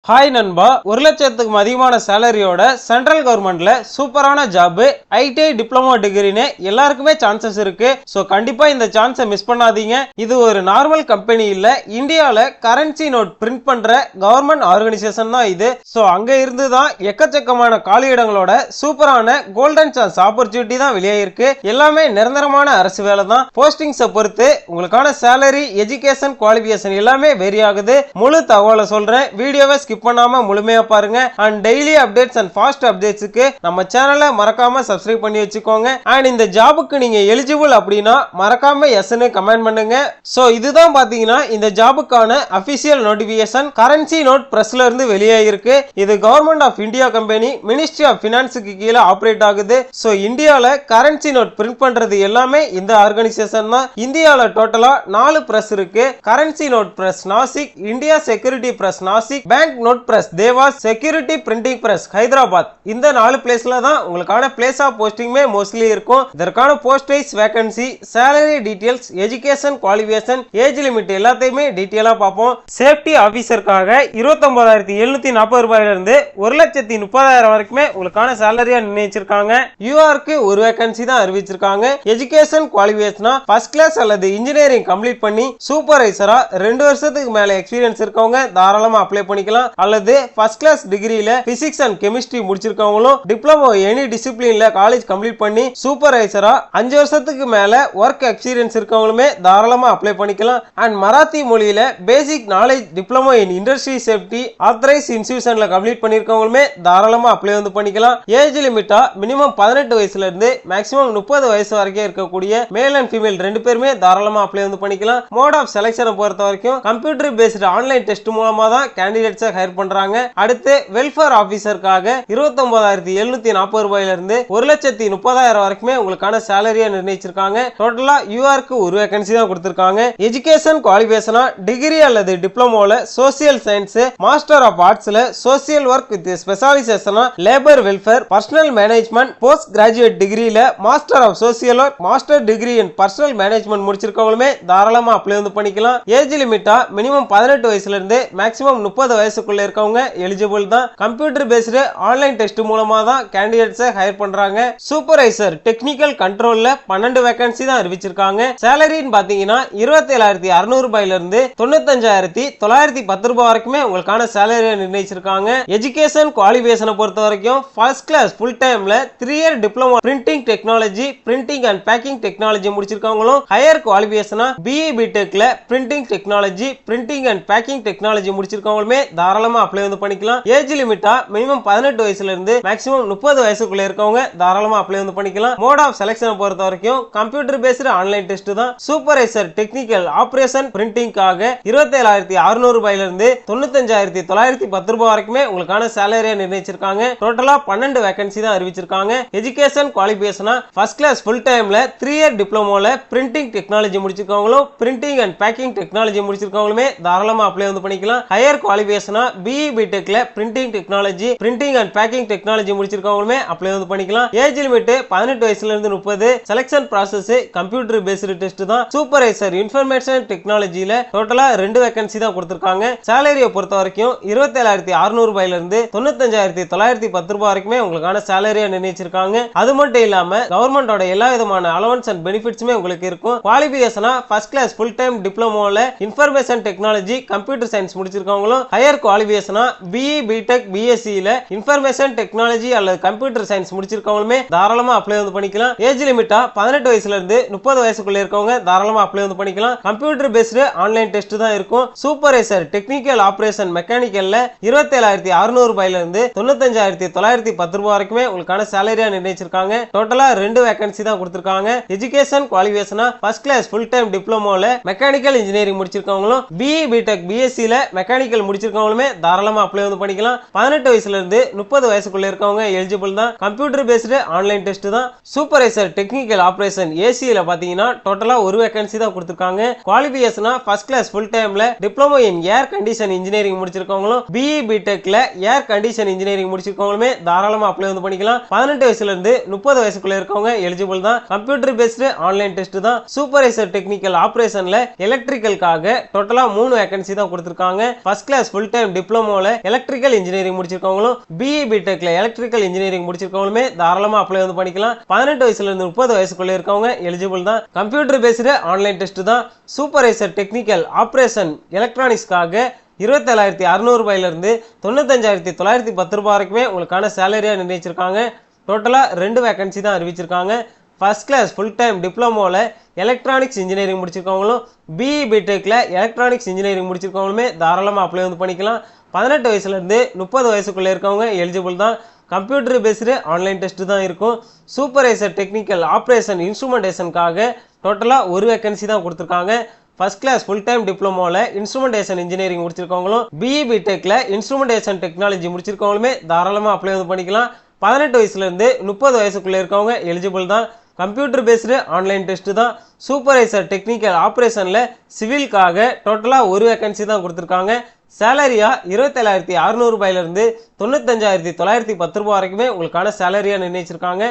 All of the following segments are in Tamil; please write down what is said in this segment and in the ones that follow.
ஹாய் நண்பா, 1 லட்சத்துக்கும் அதிகமான சேலரியோட சென்ட்ரல் கவர்மெண்ட்ல சூப்பரான ஜாப் ஐடிஐ டிப்ளமோ டிகிரின்னு எல்லாருக்குமே சான்சஸ் இருக்கு. சோ கண்டிப்பா இந்த சான்ஸை மிஸ் பண்ணாதீங்க. இது ஒரு நார்மல் கம்பெனி இல்ல, இந்தியால கரன்சி நோட் பிரிண்ட் பண்ற கவர்மெண்ட் ஆர்கனைசேஷன் தான் இது. சோ அங்க இருந்து தான் எக்கச்சக்கமான காலியிடங்களோட சூப்பரான கோல்டன் சான்ஸ் ஆப்பர்ச்சுனிட்டி தான் வெளியாயிருக்கு. எல்லாமே நிரந்தரமான அரசு வேலை தான். போஸ்டிங்ஸை பொறுத்து உங்களுக்கான சேலரி, எஜுகேஷன், குவாலிஃபிகேஷன் எல்லாமே வேரி ஆகுது. முழு தகவலை சொல்றேன், வீடியோவை ஸ்கிப் பண்ணாம முழுமையா பாருங்க. And daily updates and fast அப்டேட்ஸ்க்கு நம்ம சேனலை மறக்காம சப்ஸ்கிரைப் பண்ணி வச்சுக்கோங்க. அண்ட் இந்த ஜாபுக்கு நீங்க எலிஜிபிள் அப்படின்னா மறக்காம எஸ்ன்னு கமெண்ட் பண்ணுங்க. சோ இதுதான் பாத்தீங்கன்னா இந்த ஜாபுக்கான அபிஷியல் நோட்டிபிகேஷன் கரன்சி நோட் பிரஸ்ல இருந்து வெளியாயிருக்கு. இது government of India company, ministry of பினான்ஸுக்கு கீழே ஆபரேட் ஆகுது. சோ இந்தியால கரன்சி நோட் பிரிண்ட் பண்றது எல்லாமே இந்த ஆர்கனைசேஷன் தான். இந்தியால டோட்டலா 4 பிரஸ் இருக்கு. Currency note press Nashik, India security press Nashik, bank note press Dewas, security printing press Hyderabad. இந்த 4 பிளேஸ்ல தான் உங்களுக்கான பிளேஸ் ஆஃப் போஸ்டிங்மே மோஸ்ட்லி இருக்கும். இதற்கான post wise vacancy, salary details, education, qualification, age limit எல்லாத்தையுமே டீடைலா பார்ப்போம். சேஃப்டி ஆபீசருக்காக 29,740 ரூபாயில இருந்து 1,30,000 வரைக்குமே உங்களுக்கான சேலரியா நிர்ணயிச்சிருக்காங்க. யூஆருக்கு ஒரு வேகன்சி தான் அறிவிச்சிருக்காங்க. எஜுகேஷன் குவாலிஃபிகேஷனா ஃபர்ஸ்ட் கிளாஸ் அல்லது இன்ஜினியரிங் கம்ப்ளீட் பண்ணி சூப்பர்வைசரா 2 வருஷத்துக்கு மேல எக்ஸ்பீரியன்ஸ் இருக்கவங்க தாராளமா அப்ளை பண்ணிக்கலாம். அல்லது ஃபர்ஸ்ட் கிளாஸ் டிகிரியில பிசிக்ஸ் அண்ட் கெமிஸ்ட்ரி முடிச்சிருக்கவங்களும், டிப்ளமோ எனி டிசிப்ளின்ல காலேஜ் கம்ப்ளீட் பண்ணி சூப்பர்வைசரா 5 வருஷத்துக்கு மேல ஒர்க் எக்ஸ்பீரியன்ஸ் இருக்கவங்களுமே தாராளமா அப்ளை பண்ணிக்கலாம். அண்ட் மராத்தி மொழியில basic knowledge diploma in industry safety authorise இன்ஸ்டிடியூஷன்ல கம்ப்ளீட் பண்ணிருக்கவங்களுமே தாராளமா அப்ளை பண்ணிக்கலாம். ஏஜ் லிமிட்டா மினிமம் 18 வயசுல இருந்து மேக்ஸிமம் 30 வயசு வரைக்கும் இருக்கக்கூடிய மேல் அண்ட் ஃபீமேல் 2 பேருமே தாராளமா அப்ளை பண்ணிக்கலாம். மோட் ஆஃப் செலக்ஷனை பொறுத்த வரைக்கும் கம்ப்யூட்டர் பேஸ்டு ஆன்லைன் டெஸ்ட் மூலமா தான் கேண்டிடேட்ஸை ஹையர் பண்றாங்க. அடுத்து வெல்ஃபேர் ஆபீசருக்காக 29,740 ரூபாயில இருந்து 1,30,000 வரைக்குமே உங்களுக்கான சேலரியா நிர்ணயிச்சிருக்காங்க. டோட்டலா யூஆருக்கு ஒரு வேகன்சி தான் கொடுத்திருக்காங்க. எஜுகேஷன் குவாலிஃபிகேஷனா டிகிரி அல்லது டிப்ளமோல சோசியல் சயின்ஸ், மாஸ்டர் ஆஃப் ஆர்ட்ஸ்ல சோசியல் ஒர்க் வித் ஸ்பெஷலைசேஷனா labour welfare, personnel management, post graduate டிகிரியில master of social work, master degree in personnel management முடிச்சிருக்கவங்களுமே தாராளமா அப்ளை பண்ணிக்கலாம். ஏஜ் லிமிட்டா மினிமம் 18 வயசுல இருந்து மேக்ஸிமம் 30 வயசுக்குள்ள இருக்கவங்க எலிஜிபிள் தான். கம்ப்யூட்டர் பேஸ்டு ஆன்லைன் டெஸ்ட் மூலமா தான் கேண்டிடேட்ஸை ஹையர் பண்றாங்க. சூப்பர்வைசர் டெக்னிக்கல் கண்ட்ரோல்ல 12 வேகன்சி தான் அறிவிச்சிருக்காங்க. சேலரின்னு பாத்தீங்கன்னா 27,600 ரூபாயில இருந்து 95,910 ரூபாய் வரைக்குமே உங்களுக்கான சேலரியை நிர்ணயிச்சிருக்காங்க. எஜுகேஷன் குவாலிஃபிகேஷனை பொறுத்த வரைக்கும் ஃபர்ஸ்ட் கிளாஸ் ஃபுல் டைம்ல 3 year diploma printing technology, printing and packing technology முடிச்சிருக்கவங்களும், ஹையர் குவாலிஃபிகேஷனா பிஇ பிடெக்ல printing technology, printing and packing technology முடிச்சிருக்கவங்களுமே தாராளமா அப்ளை பண்ணிக்கலாம். ஏஜ் லிமிட்டா மினிமம் 18 வயசுல இருந்து மேக்ஸிமம் 30 வயசுக்குள்ள இருக்கவங்க தாராளமா அப்ளை பண்ணிக்கலாம். மோட் ஆஃப் செலக்ஷனை பொறுத்த வரைக்கும் கம்ப்யூட்டர் பேஸ்டு ஆன்லைன் டெஸ்ட் தான். சூப்பர்வைசர் டெக்னிக்கல் ஆபரேஷன் பிரிண்டிங்காக 27,600 ரூபாயில இருந்து 95,910 ரூபாய் வரைக்குமே உங்களுக்கான சேலரியை நிர்ணயிச்சிருக்காங்க. டோட்டலா 12 வேகன்சி தான் அறிவிச்சிருக்காங்க. எஜுகேஷன் குவாலிஃபிகேஷனா ஃபர்ஸ்ட் கிளாஸ் ஃபுல் டைம்ல 3 இயர் டிப்ளமோல பிரிண்டிங் டெக்னாலஜி முடிச்சிருக்கவங்களும், பிரிண்டிங் அண்ட் பேக்கிங் டெக்னாலஜி முடிச்சிருக்கவங்களுமே தாராளமா அப்ளை பண்ணிக்கலாம். ஹையர் குவாலிஃபிகேஷனா பிஇ பிடெக்ல printing technology, printing and packing technology முடிச்சிருக்கவங்களுமே அப்ளை பண்ணிக்கலாம். ஏஜ் லிமிட் 18 வயசுல இருந்து 30. Selection process computer based test தான். சூப்பர்வைசர் இன்ஃபர்மேஷன் டெக்னாலஜில டோட்டலா 2 வேகன்சி தான் கொடுத்திருக்காங்க. சேலரியை பொறுத்த வரைக்கும் 27,600 ரூபாயில இருந்து 95,910 ரூபாய் வரைக்குமே உங்களுக்கான சேலரியை நிர்ணயிச்சிருக்காங்க. அது மட்டும் இல்லாம கவர்மெண்டோட எல்லா விதமான அலவன்ஸ் அண்ட் பெனிஃபிட்ஸுமே உங்களுக்கு இருக்கும். குவாலிஃபிகேஷனா ஃபர்ஸ்ட் கிளாஸ் ஃபுல் டைம் டிப்ளமோல இன்ஃபர்மேஷன் டெக்னாலஜி, கம்ப்யூட்டர் சயின்ஸ் முடிச்சிருக்கவங்களும், ஹையர் குவாலிஃபிகேஷனா பிஇ பிடெக் பிஎஸ்சில இன்ஃபர்மேஷன் டெக்னாலஜி அல்லது கம்ப்யூட்டர் சயின்ஸ் முடிச்சிருக்கவங்களுமே தாராளமா அப்ளை பண்ணிக்கலாம். ஏஜ் லிமிட்டா 18 வயசுல இருந்து 30 வயசுக்குள்ள இருக்கவங்க தாராளமா அப்ளை பண்ணிக்கலாம். கம்ப்யூட்டர் பேஸ்டு ஆன்லைன் டெஸ்ட் தான் இருக்கும். சூப்பர்வைசர் டெக்னிக்கல் ஆபரேஷன் மெக்கானிக்கல்ல 27,600 ரூபாயில இருந்து 95,910 ரூபாய் வரைக்குமே உங்களுக்கான சேலரியா நிர்ணயிச்சிருக்காங்க. டோட்டலா 2 வேகன்சி தான் கொடுத்திருக்காங்க. எஜுகேஷன் குவாலிஃபிகேஷனா ஃபர்ஸ்ட் கிளாஸ் ஃபுல் டைம் டிப்ளமோல மெக்கானிக்கல் இன்ஜினியரிங் முடிச்சிருக்கவங்களும், பிஇ பிடெக் பிஎஸ்சில மெக்கானிக்கல் முடிச்சிருக்கவங்களுமே தாராளமா அப்ளை பண்ணிக்கலாம். 18 வயசுல இருந்து 30 வயசுக்குள்ள இருக்கவங்க எலிஜிபிள் தான். கம்ப்யூட்டர் பேஸ்டு ஆன்லைன் டெஸ்ட் தான். சூப்பர்வைசர் டெக்னிக்கல் ஆபரேஷன் ஏசில பாத்தீங்கன்னா டோட்டலா ஒரு வேகன்சி தான் கொடுத்திருக்காங்க. குவாலிஃபிகேஷனா ஃபர்ஸ்ட் கிளாஸ் ஃபுல் டைம்ல diploma in air condition engineering முடிச்சிருக்கவங்களும், பிஇ பிடெக்ல ஏர் கண்டிஷன் இன்ஜினியரிங் முடிச்சிருக்கவங்களுமே தாராளமா அப்ளை பண்ணிக்கலாம். 18 வயசுல இருந்து 30 வயசுக்குள்ள இருக்கவங்க எலிஜிபிள் தான். கம்ப்யூட்டர் பேஸ்டு ஆன்லைன் டெஸ்ட் தான். சூப்பர்வைசர் டெக்னிக்கல் ஆபரேஷன்ல எலக்ட்ரிக்கலுக்காக டோட்டலா 3 வேகன்சி தான் கொடுத்திருக்காங்க. ஃபர்ஸ்ட் கிளாஸ் ஃபுல் டைம் டிப்ளமோல எலக்ட்ரிக்கல் இன்ஜினியரிங் முடிச்சிருக்கவங்களும் பிஇ பிடெக்ல எலக்ட்ரிக்கல் இன்ஜினியரிங் முடிச்சிருக்கவங்களுமே தாராளமா அப்ளை வந்து பண்ணிக்கலாம் 18 வயசுல இருந்து 30 வயசுக்குள்ள இருக்கவங்க எலிஜிபிள் தான் கம்ப்யூட்டர் பேஸ்டு ஆன்லைன் டெஸ்ட் தான் சூப்பர்வைசர் டெக்னிக்கல் ஆபரேஷன் எலக்ட்ரானிக்ஸ்க்காக 27,600 ரூபாயில இருந்து 95,910 ரூபாய் வரைக்குமே உங்களுக்கான சேலரியா நிர்ணயிச்சிருக்காங்க டோட்டலா 2 வேகன்சி தான் அறிவிச்சிருக்காங்க ஃபர்ஸ்ட் கிளாஸ் ஃபுல் டைம் டிப்ளமோல எலக்ட்ரானிக்ஸ் இன்ஜினியரிங் முடிச்சிருக்கவங்களும் பிஇ பிடெக்ல எலக்ட்ரானிக்ஸ் இன்ஜினியரிங் முடிச்சிருக்கவங்களுமே தாராளமாக அப்ளை வந்து பண்ணிக்கலாம் 18 வயசுல இருந்து 30 வயசுக்குள்ள இருக்கவங்க எலிஜிபிள் தான் கம்ப்யூட்டர் பேஸ்டு ஆன்லைன் டெஸ்ட் தான் இருக்கும் சூப்பர்வைசர் டெக்னிக்கல் ஆபரேஷன் இன்ஸ்ட்ருமெண்டேஷனுக்காக டோட்டலா ஒரு வேகன்சி தான் கொடுத்துருக்காங்க ஃபர்ஸ்ட் கிளாஸ் ஃபுல் டைம் டிப்ளமோல இன்ஸ்ட்ருமெண்டேஷன் இன்ஜினியரிங் முடிச்சிருக்கவங்களும் பிஇ பிடெக்ல இன்ஸ்ட்ருமெண்டேஷன் டெக்னாலஜி முடிச்சிருக்கவங்களுமே தாராளமாக அப்ளை வந்து பண்ணிக்கலாம் 18 வயசுல இருந்து 30 வயசுக்குள்ள இருக்கவங்க எலிஜிபிள் தான் கம்ப்யூட்டர் பேஸ்டு ஆன்லைன் டெஸ்ட் தான் சூப்பர்வைசர் டெக்னிக்கல் ஆபரேஷன்ல சிவில்காக டோட்டலா ஒரு வேகன்சி தான் கொடுத்துருக்காங்க சேலரியா 27,600 ரூபாயில இருந்து 95,910 ரூபாய் வரைக்குமே உங்களுக்கான சேலரியா நிர்ணயிச்சிருக்காங்க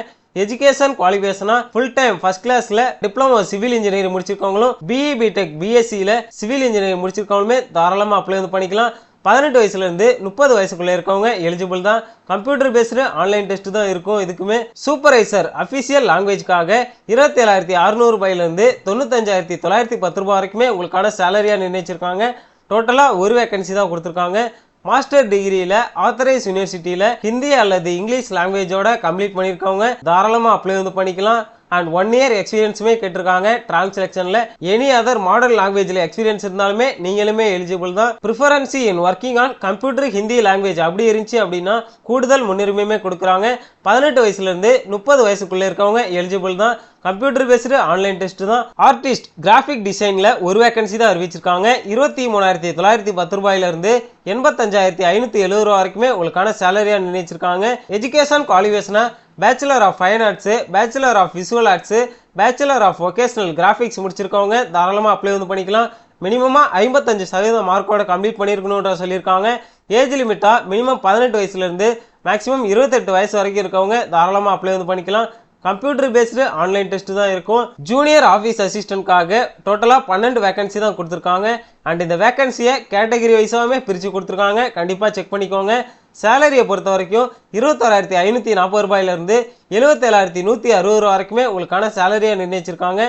எஜுகேஷன் குவாலிஃபிகேஷனா ஃபுல் டைம் ஃபர்ஸ்ட் கிளாஸ்ல டிப்ளமோ சிவில் இன்ஜினியரிங் முடிச்சிருக்கவங்களும் பிஇ பிடெக் பிஎஸ்சில சிவில் இன்ஜினியரிங் முடிச்சிருக்கவங்களுமே தாராளமா அப்ளை வந்து பண்ணிக்கலாம் 18 வயசுல இருந்து 30 வயசுக்குள்ள இருக்கவங்க எலிஜிபிள் தான் கம்ப்யூட்டர் பேஸ்டு ஆன்லைன் டெஸ்ட் தான் இருக்கும் இதுக்குமே சூப்பர்வைசர் அபிஷியல் லாங்குவேஜ்க்காக 27,600 ரூபாயில இருந்து 95,910 ரூபாய் வரைக்குமே உங்களுக்கான சேலரியா நிர்ணயிச்சிருக்காங்க டோட்டலா ஒரு வேகன்சி தான் கொடுத்துருக்காங்க மாஸ்டர் டிகிரியில ஆத்தரைஸ் யூனிவர்சிட்டியில ஹிந்தி அல்லது இங்கிலீஷ் லாங்குவேஜோட கம்ப்ளீட் பண்ணிருக்கவங்க தாராளமா அப்ளை வந்து பண்ணிக்கலாம் அண்ட் 1 இயர் எக்ஸ்பீரியன்ஸுமே கேட்டிருக்காங்க டிரான்ஸ்லேஷன்ல எனி அதர் மாடர்ன் லாங்குவேஜ்ல எக்ஸ்பீரியன்ஸ் இருந்தாலுமே நீங்களுமே எலிஜிபிள் தான் preference in working on computer Hindi language அப்படி இருந்துச்சு அப்படின்னா கூடுதல் முன்னுரிமையுமே கொடுக்குறாங்க 18 வயசுல இருந்து 30 வயசுக்குள்ள இருக்கவங்க எலிஜிபிள் தான் கம்ப்யூட்டர் பேஸ்டு ஆன்லைன் டெஸ்ட் தான் ஆர்டிஸ்ட் கிராஃபிக் டிசைன்ல ஒரு வேகன்சி தான் அறிவிச்சிருக்காங்க 23,910 ரூபாயில இருந்து 85,570 ரூபாய் வரைக்குமே உங்களுக்கான சேலரியா நிர்ணயிச்சிருக்காங்க எஜுகேஷன் குவாலிஃபிகேஷனா bachelor of fine arts bachelor of visual arts bachelor of vocational graphics முடிச்சிருக்கவங்க தாராளமா அப்ளை வந்து பண்ணிக்கலாம் மினிமமா 55% மார்க்கோட கம்ப்ளீட் பண்ணிருக்கணும்ன்ற சொல்லியிருக்காங்க ஏஜ் லிமிட்டா மினிமம் 18 வயசுல இருந்து மேக்ஸிமம் 28 வயசு வரைக்கும் இருக்கவங்க தாராளமா அப்ளை வந்து பண்ணிக்கலாம் கம்ப்யூட்டர் பேஸ்டு ஆன்லைன் டெஸ்ட் தான் இருக்கும் ஜூனியர் ஆஃபீஸ் அசிஸ்டன்ட்காக டோட்டலா 12 வேகன்சி தான் கொடுத்துருக்காங்க அண்ட் இந்த வேகன்சியை கேட்டகரி வைஸாவே பிரிச்சு கொடுத்துருக்காங்க கண்டிப்பா செக் பண்ணிக்கோங்க சேலரியை பொறுத்த வரைக்கும் 26,540 ரூபாயில இருந்து 77,160 ரூபாய் வரைக்குமே உங்களுக்கான சேலரியை நிர்ணயிச்சிருக்காங்க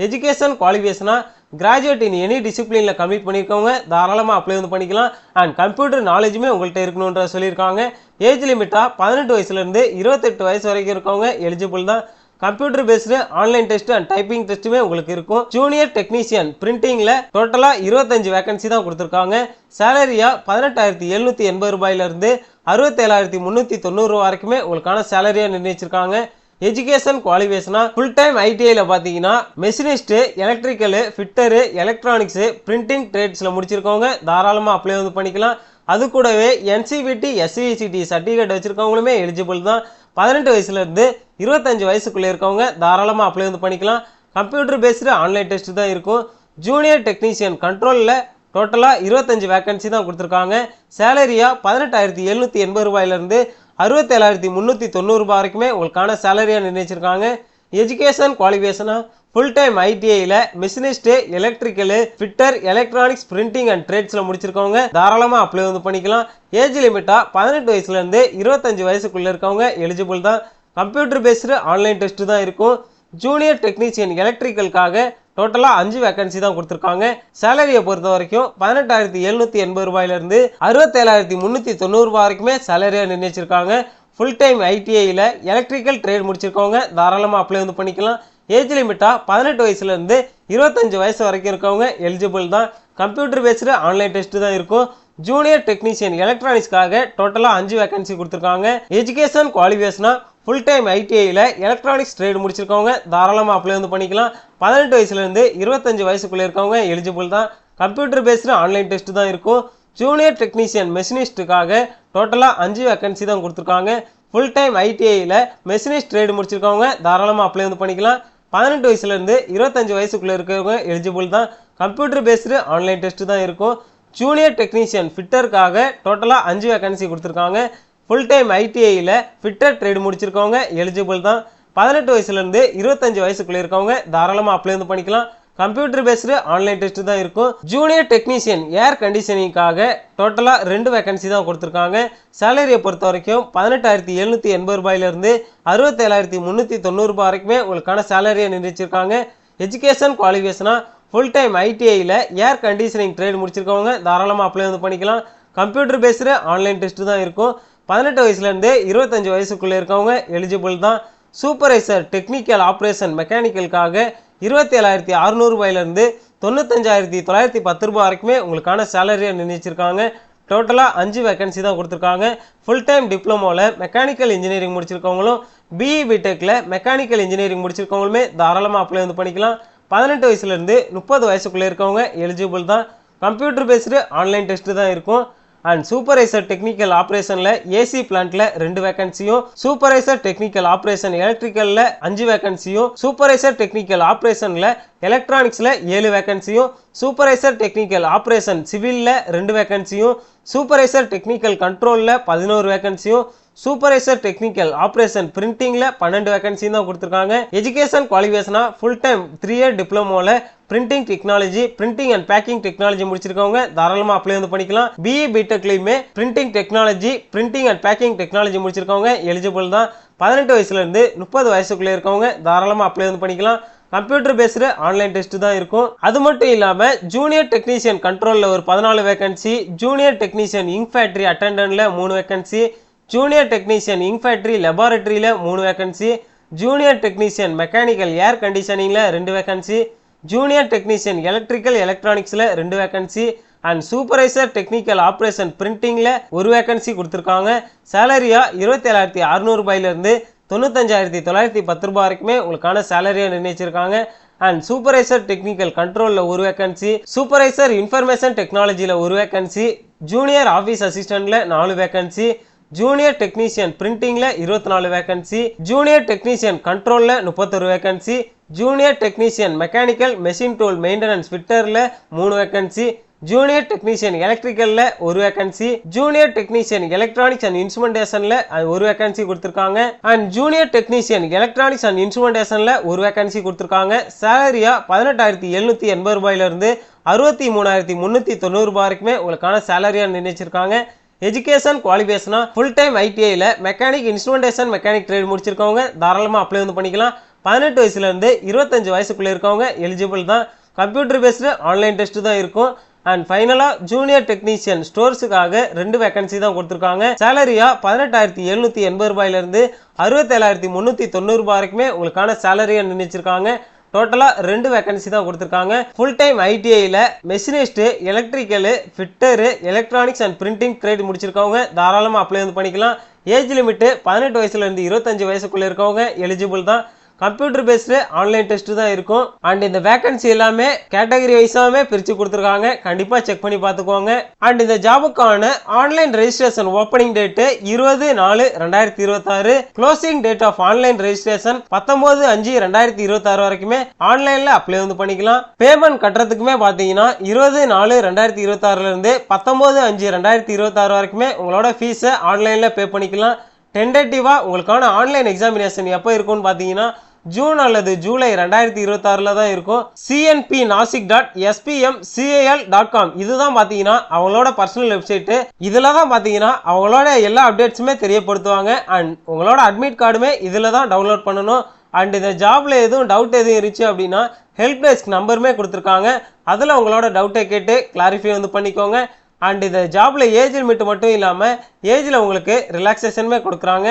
எஜுகேஷன் குவாலிஃபிகேஷனா கிராஜுவேட் இன் எனி டிசிப்ளின்ல கம்ப்ளீட் பண்ணிருக்கவங்க தாராளமா அப்ளை வந்து பண்ணிக்கலாம் அண்ட் கம்ப்யூட்டர் நாலேஜுமே உங்கள்கிட்ட இருக்கணும்ன்ற சொல்லியிருக்காங்க ஏஜ் லிமிட்டா 18 வயசுல இருந்து 28 வயசு வரைக்கும் இருக்கவங்க எலிஜிபிள் தான் computer based online test and typing டெஸ்ட்டுமே உங்களுக்கு இருக்கும் ஜூனியர் டெக்னீஷியன் பிரிண்டிங்ல டோட்டலா 25 வேகன்சி தான் கொடுத்துருக்காங்க சேலரியா 18,780 ரூபாயில இருந்து 67,390 ரூபாய் வரைக்குமே உங்களுக்கான சேலரியா நிர்ணயிச்சிருக்காங்க எஜுகேஷன் குவாலிஃபிகேஷனா ஃபுல் டைம் ஐடிஐல பாத்தீங்கன்னா machinist electrical fitter electronics printing ட்ரேட்ஸ்ல முடிச்சிருக்கவங்க தாராளமா அப்ளை வந்து பண்ணிக்கலாம் அது கூடவே என்சிவிடி எஸ்விசிடி சர்டிஃபிகேட் வச்சிருக்கவங்களுமே எலிஜிபிள் தான் 18 வயசுல இருந்து 25 வயசுக்குள்ள இருக்கவங்க தாராளமா அப்ளை வந்து பண்ணிக்கலாம் கம்ப்யூட்டர் பேஸ்டு ஆன்லைன் டெஸ்ட் தான் இருக்கும் ஜூனியர் டெக்னீஷியன் கண்ட்ரோல்ல டோட்டலா 25 வேகன்சி தான் கொடுத்துருக்காங்க சேலரியா 18,780 ரூபாயில இருந்து 67,390 ரூபாய் வரைக்குமே உங்களுக்கான சேலரியா நிர்ணயிச்சிருக்காங்க எஜுகேஷன் குவாலிஃபிகேஷனா ஃபுல் டைம் ஐடிஐல machinist electrical fitter electronics printing and ட்ரேட்ஸ்ல முடிச்சிருக்கவங்க தாராளமா அப்ளை வந்து பண்ணிக்கலாம் ஏஜ் லிமிட்டா 18 வயசுல இருந்து 25 வயசுக்குள்ள இருக்கவங்க எலிஜிபிள் தான் கம்ப்யூட்டர் பேஸ்டு ஆன்லைன் டெஸ்ட் தான் இருக்கும் ஜூனியர் டெக்னீஷியன் எலக்ட்ரிக்கலுக்காக டோட்டலா 5 வேகன்சி தான் கொடுத்துருக்காங்க சேலரியை பொறுத்த வரைக்கும் 18,780 ரூபாயில இருந்து 67,390 ரூபாய் வரைக்குமே சேலரியா நிர்ணயிச்சிருக்காங்க ஃபுல் டைம் ஐடிஐல எலக்ட்ரிக்கல் ட்ரேட் முடிச்சிருக்கவங்க தாராளமா அப்ளை வந்து பண்ணிக்கலாம் ஏஜ் லிமிட்டா 18 வயசுல இருந்து 25 வயசு வரைக்கும் இருக்கவங்க எலிஜிபிள் தான் கம்ப்யூட்டர் பேஸ்டு ஆன்லைன் டெஸ்ட் தான் இருக்கும் ஜூனியர் டெக்னீஷியன் எலக்ட்ரானிக்ஸ்க்காக டோட்டலா 5 வேகன்சி கொடுத்துருக்காங்க எஜுகேஷன் குவாலிஃபிகேஷனா ஃபுல் டைம் ஐடிஐல எலக்ட்ரானிக்ஸ் ட்ரேட் முடிச்சிருக்கவங்க தாராளமா அப்ளை வந்து பண்ணிக்கலாம் 18 வயசுல இருந்து 25 வயசுக்குள்ள இருக்கவங்க எலிஜிபிள் தான் கம்ப்யூட்டர் பேஸ்டு ஆன்லைன் டெஸ்ட் தான் இருக்கும் ஜூனியர் டெக்னீஷியன் மெஷினிஸ்டுக்காக டோட்டலா 5 வேகன்சி தான் கொடுத்துருக்காங்க ஃபுல் டைம் ஐடிஐல மெஷினிஸ்ட் ட்ரேட் முடிச்சிருக்கவங்க தாராளமா அப்ளை வந்து பண்ணிக்கலாம் 18 வயசுல இருந்து 25 வயசுக்குள்ள இருக்கவங்க எலிஜிபிள் தான் கம்ப்யூட்டர் பேஸ்டு ஆன்லைன் டெஸ்ட் தான் இருக்கும் ஜூனியர் டெக்னீஷியன் ஃபிட்டருக்காக டோட்டலா 5 வேகன்சி கொடுத்துருக்காங்க ஃபுல் டைம் ஐடிஐல ஃபிட்டர் ட்ரேட் முடிச்சிருக்கவங்க எலிஜிபிள் தான் 18 வயசுல இருந்து 25 வயசுக்குள்ள இருக்கவங்க தாராளமா அப்ளை வந்து பண்ணிக்கலாம் கம்ப்யூட்டர் பேஸ்டு ஆன்லைன் டெஸ்ட் தான் இருக்கும். ஜூனியர் டெக்னீஷியன் ஏர் கண்டிஷனிங்காக டோட்டலா 2 வேகன்சி தான் கொடுத்திருக்காங்க. சேலரியை பொறுத்த வரைக்கும் 18,780 ரூபாயில இருந்து 67,390 ரூபாய் வரைக்குமே உங்களுக்கான சேலரியை நிர்ணயிச்சிருக்காங்க. எஜுகேஷன் குவாலிஃபிகேஷனா ஃபுல் டைம் ஐடிஐல ஏர் கண்டிஷனிங் ட்ரேட் முடிச்சிருக்கவங்க தாராளமா அப்ளை வந்து பண்ணிக்கலாம். கம்ப்யூட்டர் பேஸ்டு ஆன்லைன் டெஸ்ட் தான் இருக்கும். 18 வயசுல இருந்து 25 வயசுக்குள்ள இருக்கவங்க எலிஜிபிள் தான். சூப்பர்வைசர் டெக்னிக்கல் ஆபரேஷன் மெக்கானிக்கலுக்காக 27,600 ரூபாயில இருந்து 95,910 ரூபாய் வரைக்குமே உங்களுக்கான சேலரியை நிர்ணயிச்சிருக்காங்க. டோட்டலா 5 வேகன்சி தான் கொடுத்திருக்காங்க. ஃபுல் டைம் டிப்ளமோல மெக்கானிக்கல் இன்ஜினியரிங் முடிச்சிருக்கவங்களும் பிஇ பிடெக்ல மெக்கானிக்கல் இன்ஜினியரிங் முடிச்சிருக்கவங்களுமே தாராளமா அப்ளை வந்து பண்ணிக்கலாம். 18 வயசுல இருந்து 30 வயசுக்குள்ள இருக்கவங்க எலிஜிபிள் தான். கம்ப்யூட்டர் பேஸ்டு ஆன்லைன் டெஸ்ட் தான் இருக்கும். அண்ட் சூப்பர்வைசர் டெக்னிக்கல் ஆபரேஷன்ல ஏசி பிளான்ட்ல 2 வேகன்சியும், சூப்பர்வைசர் டெக்னிக்கல் ஆபரேஷன் எலக்ட்ரிக்கல்ல 5 வேகன்சியும், சூப்பர்வைசர் டெக்னிக்கல் ஆபரேஷன்ல எலக்ட்ரானிக்ஸ்ல 7 வேகன்சியும், சூப்பர்வைசர் டெக்னிக்கல் ஆபரேஷன் சிவில்ல 2 வேகன்சியும், சூப்பர்வைசர் டெக்னிக்கல் கண்ட்ரோல்ல 11 வேகன்சியும், சூப்பர்வைசர் டெக்னிக்கல் ஆபரேஷன் பிரிண்டிங்ல 12 வேகன்சி தான் கொடுத்திருக்காங்க. எஜுகேஷன் குவாலிஃபிகேஷனா ஃபுல் டைம் 3 இயர் டிப்ளமோல printing technology, printing and packing technology முடிச்சிருக்கவங்க தாராளமா அப்ளை வந்து பண்ணிக்கலாம். பிஇ பிடெக்லயுமே printing technology, printing and packing technology முடிச்சிருக்கவங்க eligible தான். 18 வயசுல இருந்து 30 வயசுக்குள்ள இருக்கவங்க தாராளமா அப்ளை வந்து பண்ணிக்கலாம். கம்ப்யூட்டர் பேஸ்டு ஆன்லைன் டெஸ்ட் தான் இருக்கும். அது மட்டும் இல்லாம ஜூனியர் டெக்னீஷியன் கண்ட்ரோல்ல ஒரு 14 vacancy, junior technician ink factory அட்டெண்டன்ட்ல 3 vacancy, junior technician ink factory லெபார்டரியில 3 vacancy, junior technician mechanical air கண்டிஷனிங்ல 2 வேகன்சி, ஜூனியர் டெக்னீஷியன் எலக்ட்ரிக்கல் எலக்ட்ரானிக்ஸ்ல 2 vacancy and supervisor technical operation பிரிண்டிங்ல 1 வேகன்சி கொடுத்திருக்காங்க. சேலரியா 27,600 ரூபாயில இருந்து 95,910 ரூபாய் வரைக்குமே உங்களுக்கான சேலரியை நிர்ணயிச்சிருக்காங்க. அண்ட் சூப்பர்வைசர் டெக்னிக்கல் கண்ட்ரோல்ல 1 வேகன்சி, சூப்பர்வைசர் இன்ஃபர்மேஷன் டெக்னாலஜில 1 வேகன்சி, ஜூனியர் ஆபீஸ் அசிஸ்டன்ட்ல 4 வேகன்சி, ஜூனியர் டெக்னீஷியன் பிரிண்டிங்ல 24 வேகன்சி, ஜூனியர் டெக்னீஷியன் கண்ட்ரோல்ல 31 vacancy, junior technician mechanical machine tool maintenance ஃபிட்டர்ல 3 வேகன்சி, ஜூனியர் டெக்னீஷியன் எலக்ட்ரிக்கல்ல 1 vacancy, junior technician electronics and இன்ஸ்ட்ருமெண்டேஷன்ல 1 வேகன்சி கொடுத்திருக்காங்க. And junior technician electronics and இன்ஸ்ட்ருமெண்டேஷன்ல 1 வேகன்சி கொடுத்திருக்காங்க. சேலரியா 18,780 ரூபாயில இருந்து 63,390 ரூபாய் வரைக்குமே உங்களுக்கான சேலரியா நிர்ணயிச்சிருக்காங்க. எஜுகேஷன் குவாலிஃபிகேஷனா ஃபுல் டைம் ஐடிஐல மெக்கானிக் இன்ஸ்ட்ருமெண்டேஷன் மெக்கானிக் ட்ரேட் முடிச்சிருக்கவங்க தாராளமா அப்ளை வந்து பண்ணிக்கலாம். 18 வயசுல இருந்து 25 வயசுக்குள்ள இருக்கவங்க எலிஜிபிள் தான். கம்ப்யூட்டர் பேஸ்டு ஆன்லைன் டெஸ்ட் தான் இருக்கும். அண்ட் ஃபைனலா ஜூனியர் டெக்னீஷியன் ஸ்டோர்ஸுக்காக 2 வேகன்சி தான் கொடுத்திருக்காங்க. சேலரியா 18,780 ரூபாயில இருந்து 67,390 ரூபாய் வரைக்குமே உங்களுக்கான சேலரியை நிர்ணயிச்சிருக்காங்க. டோட்டலா 2 வேகன்சி தான் கொடுத்திருக்காங்க. ஃபுல் டைம் ஐடிஐல machinist, electrical, fitter, electronics and printing trade முடிச்சிருக்கவங்க தாராளமா அப்ளை வந்து பண்ணிக்கலாம். ஏஜ் லிமிட் 18 வயசுல இருந்து 25 வயசுக்குள்ள இருக்கவங்க எலிஜிபிள் தான். கம்ப்யூட்டர் பேஸ்டு ஆன்லைன் டெஸ்ட் தான் இருக்கும். அண்ட் இந்த வேகன்சி எல்லாமே கேட்டகரி வைஸாவே பிரிச்சு கொடுத்திருக்காங்க. கண்டிப்பா செக் பண்ணி பார்த்துக்கோங்க. அண்ட் இந்த ஜாபுக்கான online registration opening date 20/4/2026, closing date of online registration 19/5/2026 வரைக்குமே ஆன்லைன்ல அப்ளை வந்து பண்ணிக்கலாம். பேமெண்ட் கட்டுறதுக்குமே பாத்தீங்கன்னா 20/4/2026 இருந்து 19/5/2026 வரைக்குமே உங்களோட ஃபீஸை ஆன்லைன்ல பே பண்ணிக்கலாம். டென்டேட்டிவா உங்களுக்கான ஆன்லைன் எக்ஸாமினேஷன் எப்போ இருக்கும்னு பாத்தீங்கன்னா ஜூன் அல்லது ஜூலை 2026 தான் இருக்கும். cnpnasik.spmcal.com இதுதான் பாத்தீங்கன்னா அவங்களோட பர்சனல் வெப்சைட். இதுல தான் பாத்தீங்கன்னா அவங்களோட எல்லா அப்டேட்ஸுமே தெரியப்படுத்துவாங்க. அண்ட் உங்களோட அட்மிட் கார்டுமே இதுல தான் டவுன்லோட் பண்ணணும். அண்ட் இந்த ஜாப்ல எதுவும் டவுட் எதுவும் இருந்துச்சு அப்படின்னா ஹெல்ப் டெஸ்க் நம்பருமே கொடுத்துருக்காங்க. அதுல உங்களோட டவுட்டை கேட்டு கிளாரிஃபை வந்து பண்ணிக்கோங்க. அண்ட் இந்த ஜாப்ல ஏஜ் லிமிட் மட்டும் இல்லாம ஏஜ்ல உங்களுக்கு ரிலாக்ஸேஷனுமே கொடுக்குறாங்க.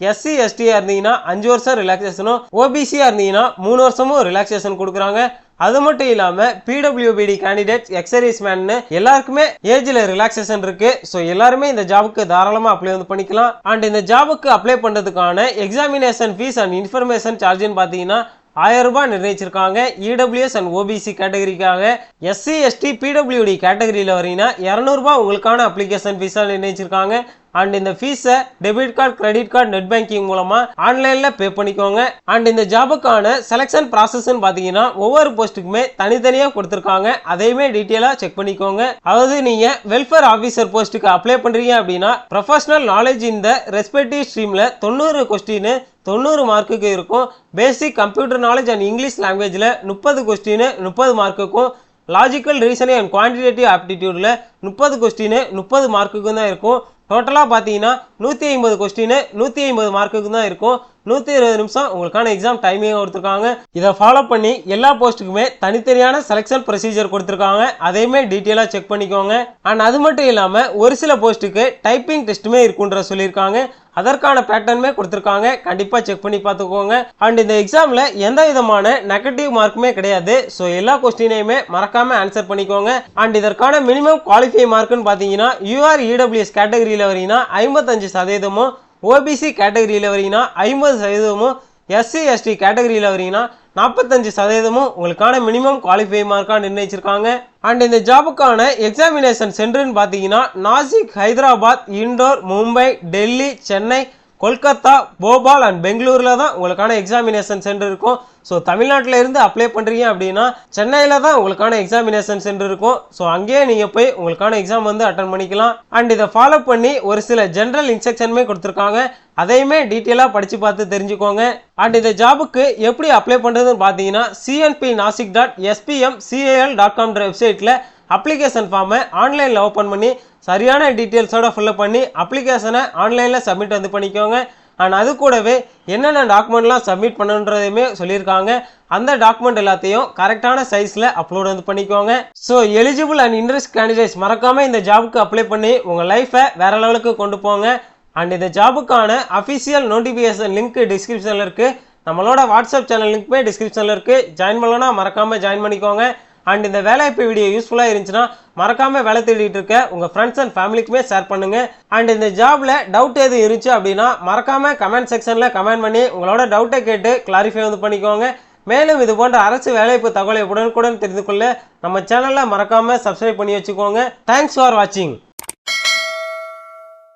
எஸ்சி எஸ்டியா இருந்தீங்கன்னா 5 வருஷம் ரிலாக்ஸேஷனும், ஓபிசியா இருந்தீங்கன்னா 3 வருஷமும் ரிலாக்ஸேஷன் கொடுக்குறாங்க. அது மட்டும் இல்லாம பிடபிள்யூபிடி கேண்டிடேட்ஸ், எக்ஸர்வீஸ் மேன் எல்லாருக்குமே ஏஜ்ல ரிலாக்ஸேஷன் இருக்கு. ஸோ எல்லாருமே இந்த ஜாபுக்கு தாராளமா அப்ளை வந்து பண்ணிக்கலாம். அண்ட் இந்த ஜாபுக்கு அப்ளை பண்றதுக்கான எக்ஸாமினேஷன் ஃபீஸ் அண்ட் இன்ஃபர்மேஷன் சார்ஜ்னு பாத்தீங்கன்னா 1000 ரூபாய் நிர்ணயிச்சிருக்காங்க. இடபிள்யூஎஸ் அண்ட் ஓபிசி கேட்டகரிக்காக. எஸ்சி எஸ்டி பிடபிள்யூடி கேட்டகரியில வரீங்கன்னா 200 ரூபாய் உங்களுக்கான அப்ளிகேஷன் ஃபீஸா நிர்ணயிச்சிருக்காங்க. அண்ட் இந்த ஃபீஸை debit card, credit card, net banking மூலமா ஆன்லைன்ல பே பண்ணிக்கோங்க. அண்ட் இந்த ஜாபுக்கான செலக்ஷன் ப்ராசஸ் பாத்தீங்கன்னா ஒவ்வொரு போஸ்ட்டுக்குமே தனித்தனியா கொடுத்திருக்காங்க. அதையுமே டீட்டெயிலா செக் பண்ணிக்கோங்க. அதாவது நீங்க வெல்ஃபேர் ஆபீசர் போஸ்ட்டுக்கு அப்ளை பண்றீங்க அப்படின்னா ப்ரொஃபஷனல் நாலேஜ் இந்த ரெஸ்பெக்டிவ் ஸ்ட்ரீம்ல 90 கொஸ்டின் 90 மார்க்குக்கு இருக்கும். Basic computer knowledge and English லாங்குவேஜில் 30 கொஸ்டின் 30 மார்க்குக்கும், லாஜிக்கல் ரீசனிங் அண்ட் குவான்டிடேட்டிவ் ஆப்டிடியூடில் 30 கொஸ்டின் 30 மார்க்குக்கும் தான் இருக்கும். டோட்டலாக பார்த்தீங்கன்னா 150 கொஸ்டின் 150 மார்க்குக்கு தான் இருக்கும். 120 நிமிஷம் உங்களுக்கான எக்ஸாம் டைமிங் கொடுத்துருக்காங்க. இதை ஃபாலோ பண்ணி எல்லா போஸ்ட்டுக்குமே தனித்தனியான செலெக்ஷன் ப்ரொசீஜர் கொடுத்துருக்காங்க. அதையுமே டீட்டெயிலாக செக் பண்ணிக்கோங்க. அண்ட் அது மட்டும் இல்லாமல் ஒரு சில போஸ்ட்டுக்கு டைப்பிங் டெஸ்ட்டுமே இருக்குன்ற சொல்லியிருக்காங்க. அதற்கான பேட்டர்னுமே கொடுத்துருக்காங்க. கண்டிப்பாக செக் பண்ணி பார்த்துக்கோங்க. அண்ட் இந்த எக்ஸாமில் எந்த விதமான நெகட்டிவ் மார்க்குமே கிடையாது. ஸோ எல்லா கொஸ்டினையுமே மறக்காமல் ஆன்சர் பண்ணிக்கோங்க. அண்ட் இதற்கான மினிமம் குவாலிஃபை மார்க்குன்னு பார்த்தீங்கன்னா யூஆர் இடபிள்யூஎஸ் கேட்டகரியில் வரீங்கன்னா 55%, ஓபிசி கேட்டகரியில் வரீங்கன்னா 50%, எஸ்சி எஸ்டி கேட்டகரியில் வரீங்கன்னா 45% உங்களுக்கான மினிமம் குவாலிஃபை மார்க்காக நிர்ணயிச்சிருக்காங்க. அண்ட் இந்த ஜாபுக்கான எக்ஸாமினேஷன் சென்டர்னு பார்த்தீங்கன்னா நாசிக், ஹைதராபாத், இண்டோர், மும்பை, டெல்லி, சென்னை, கொல்கத்தா, போபால் அண்ட் பெங்களூரில் தான் உங்களுக்கான எக்ஸாமினேஷன் சென்டர் இருக்கும். ஸோ தமிழ்நாட்டில் இருந்து அப்ளை பண்ணுறீங்க அப்படின்னா சென்னையில் தான் உங்களுக்கான எக்ஸாமினேஷன் சென்டர் இருக்கும். ஸோ அங்கேயே நீங்கள் போய் உங்களுக்கான எக்ஸாம் வந்து அட்டன் பண்ணிக்கலாம். அண்ட் இதை ஃபாலோ பண்ணி ஒரு சில ஜென்ரல் இன்ஸ்ட்ரக்ஷனுமே கொடுத்துருக்காங்க. அதையுமே டீட்டெயிலாக படித்து பார்த்து தெரிஞ்சுக்கோங்க. அண்ட் இந்த ஜாபுக்கு எப்படி அப்ளை பண்ணுறதுன்னு பார்த்தீங்கன்னா cnpnasik.spmcal.com வெப்சைட்டில் அப்ளிகேஷன் ஃபார்மை ஆன்லைனில் ஓப்பன் பண்ணி சரியான டீட்டெயில்ஸோட ஃபில்அப் பண்ணி அப்ளிகேஷனை ஆன்லைனில் சப்மிட் வந்து பண்ணிக்கோங்க. அண்ட் அது கூடவே என்னென்ன டாக்குமெண்ட்லாம் சப்மிட் பண்ணுன்றதையுமே சொல்லியிருக்காங்க. அந்த டாக்குமெண்ட் எல்லாத்தையும் கரெக்டான சைஸில் அப்லோட் வந்து பண்ணிக்கோங்க. So eligible and interest candidates மறக்காமல் இந்த ஜாபுக்கு அப்ளை பண்ணி உங்கள் லைஃப்பை வேற லெவலுக்கு கொண்டு போங்க. அண்ட் இந்த ஜாபுக்கான அஃபிஷியல் நோட்டிஃபிகேஷன் லிங்க் டிஸ்கிரிப்ஷனில் இருக்குது. நம்மளோட வாட்ஸ்அப் சேனல் லிங்க்குமே டிஸ்கிரிப்ஷனில் இருக்குது. ஜாயின் பண்ணலன்னா மறக்காமல் ஜாயின் பண்ணிக்கோங்க. அண்ட் இந்த வேலைவாய்ப்பு வீடியோ யூஸ்ஃபுல்லாக இருந்துச்சுன்னா மறக்காமல் வேலை தேடிட்டு இருக்க உங்கள் ஃப்ரெண்ட்ஸ் அண்ட் ஃபேமிலிக்குமே ஷேர் பண்ணுங்கள். அண்ட் இந்த ஜாபில் டவுட் எது இருந்துச்சு அப்படின்னா மறக்காமல் கமெண்ட் செக்ஷனில் கமெண்ட் பண்ணி உங்களோட டவுட்டை கேட்டு கிளாரிஃபை வந்து பண்ணிக்கோங்க. மேலும் இது போன்ற அரசு வேலைவாய்ப்பு தகவலை உடனுக்குடன் தெரிந்து கொள்ள நம்ம சேனலை மறக்காமல் சப்ஸ்கிரைப் பண்ணி வச்சுக்கோங்க. தேங்க்ஸ் ஃபார் வாட்சிங்.